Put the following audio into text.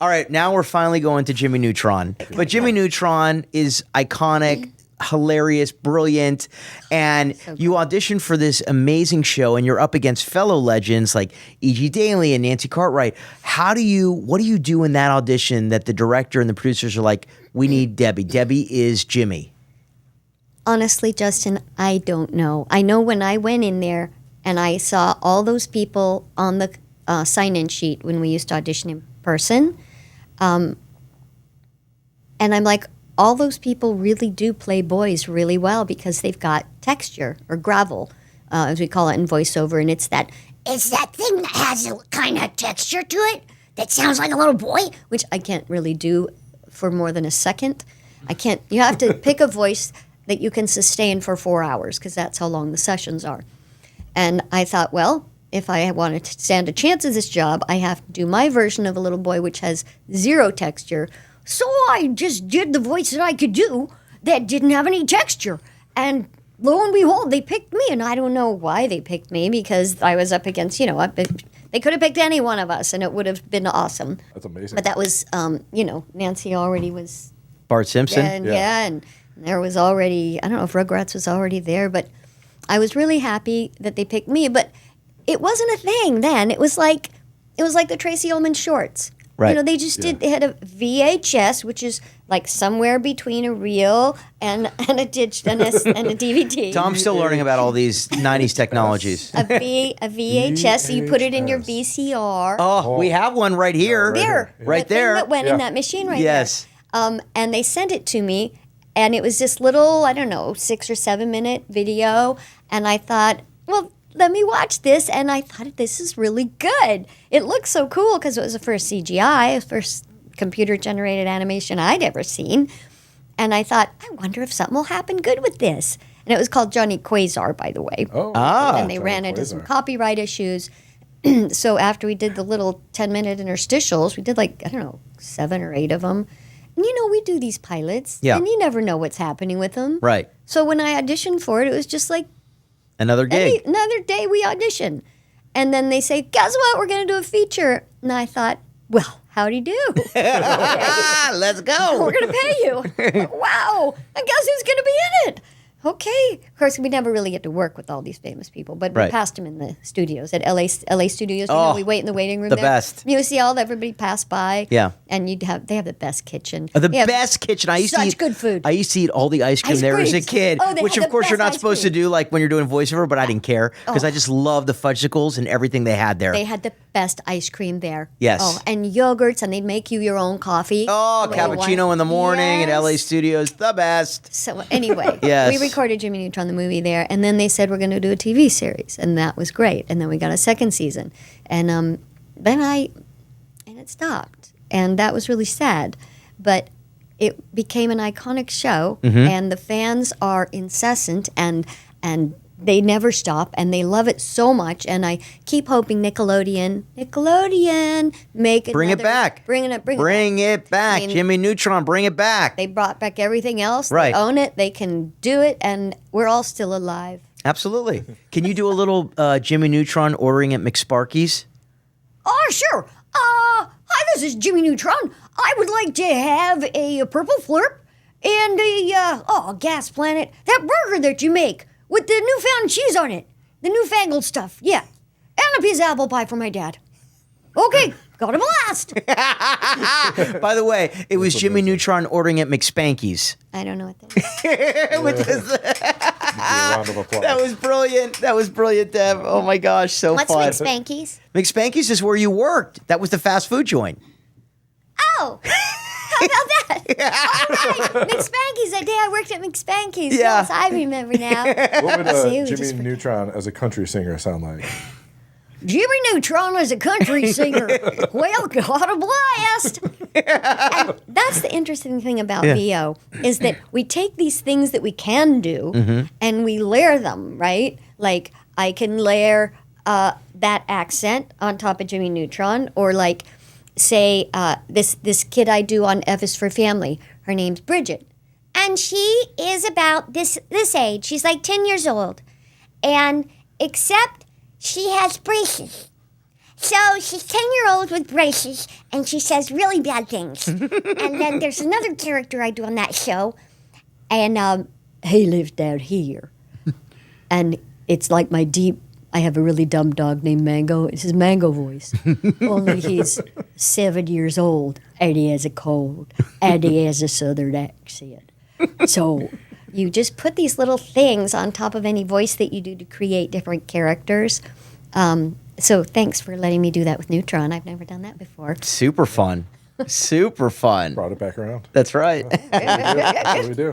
All right, now we're finally going to Jimmy Neutron. But Jimmy Neutron is iconic, hilarious, brilliant, and you auditioned for this amazing show, and you're up against fellow legends like E.G. Daly and Nancy Cartwright. What do you do in that audition that the director and the producers are like, we need Debbie. Debbie is Jimmy. Honestly, Justin, I don't know. I know when I went in there and I saw all those people on the sign-in sheet when we used to audition in person, and I'm like, all those people really do play boys really well because they've got texture or gravel, as we call it in voiceover, and it's that thing that has a kind of texture to it that sounds like a little boy, which I can't really do for more than a second. I can't. You have to pick a voice that you can sustain for 4 hours because that's how long the sessions are. And I thought, well, if I want to stand a chance at this job, I have to do my version of a little boy, which has zero texture. So I just did the voice that I could do that didn't have any texture. And lo and behold, they picked me. And I don't know why they picked me because I was up against, they could have picked any one of us and it would have been awesome. That's amazing. But that was, Nancy already was. Bart Simpson? And there was already, I don't know if Rugrats was already there, but I was really happy that they picked me. But it wasn't a thing then. It was like the Tracy Ullman shorts. Right. They just they had a VHS, which is like somewhere between a reel and a DVD. Tom's still learning about all these 90s technologies. A VHS, so you put it in your VCR. Oh, we have one right here. Right there. That went in that machine right yes. there. And they sent it to me, and it was this little, 6 or 7 minute video, and I thought, well, let me watch this, and I thought this is really good. It looks so cool because it was the first CGI, the first computer-generated animation I'd ever seen. And I thought, I wonder if something will happen good with this. And it was called Johnny Quasar, by the way. Oh, and they Johnny ran into Quasar. some copyright issues. So after we did the little 10-minute interstitials, we did 7 or 8 of them. And we do these pilots, and you never know what's happening with them. Right. So when I auditioned for it, it was just like, another gig. Another day we audition. And then they say, guess what? We're going to do a feature. And I thought, well, howdy do. Let's go. We're going to pay you. Wow. And guess who's going to be in it? Okay. Of course, we never really get to work with all these famous people, but we passed them in the studios at LA Studios. We wait in the waiting room. The there. best. You see everybody pass by. Yeah. And they have the best kitchen. The best kitchen. I used to eat good food. I used to eat all the ice cream there as a kid, which of course you're not supposed to do when you're doing voiceover, but I didn't care because I just loved the fudgesicles and everything they had there. They had the best ice cream there. Yes. Oh, and yogurts, and they'd make you your own coffee. Oh, cappuccino in the morning at LA Studios, the best. So anyway, yes. We recorded Jimmy Neutron, the movie there, and then they said we're going to do a TV series, and that was great. And then we got a second season, and then it stopped, and that was really sad, but it became an iconic show, and the fans are incessant, and they never stop, and they love it so much, and I keep hoping Nickelodeon, make it. Bring it back. Bring it back. Jimmy Neutron, bring it back. They brought back everything else. Right. They own it. They can do it, and we're all still alive. Absolutely. Can you do a little Jimmy Neutron ordering at McSparky's? Oh, sure. Hi, this is Jimmy Neutron. I would like to have a purple flurp and a Gas Planet. That burger that you make with the newfound cheese on it. The newfangled stuff, yeah. And a piece of apple pie for my dad. Okay, got a blast. By the way, it was Jimmy Neutron ordering at McSpanky's. I don't know what that is. A round of applause. That was brilliant, Deb. Oh my gosh, so What's fun. McSpanky's? McSpanky's is where you worked. That was the fast food joint. Oh, how about that? All right, McSpanky's. That day I worked at McSpanky's. Yeah. Yes, I remember now. What would See, we Jimmy just- Neutron as a country singer sound like? Jimmy Neutron is a country singer. Well, got a blast. And that's the interesting thing about VO is that we take these things that we can do and we layer them, right? Like I can layer that accent on top of Jimmy Neutron, or like say this kid I do on F is for Family. Her name's Bridget, and she is about this age. She's like 10 years old, and except she has braces. So she's 10-year-old with braces, and she says really bad things. And then there's another character I do on that show, and he lives down here. And it's like I have a really dumb dog named Mango. It's his Mango voice. Only he's 7 years old, and he has a cold, and he has a southern accent. So you just put these little things on top of any voice that you do to create different characters. So thanks for letting me do that with Neutron. I've never done that before. Super fun. Super fun. Brought it back around. That's right. That's what we do.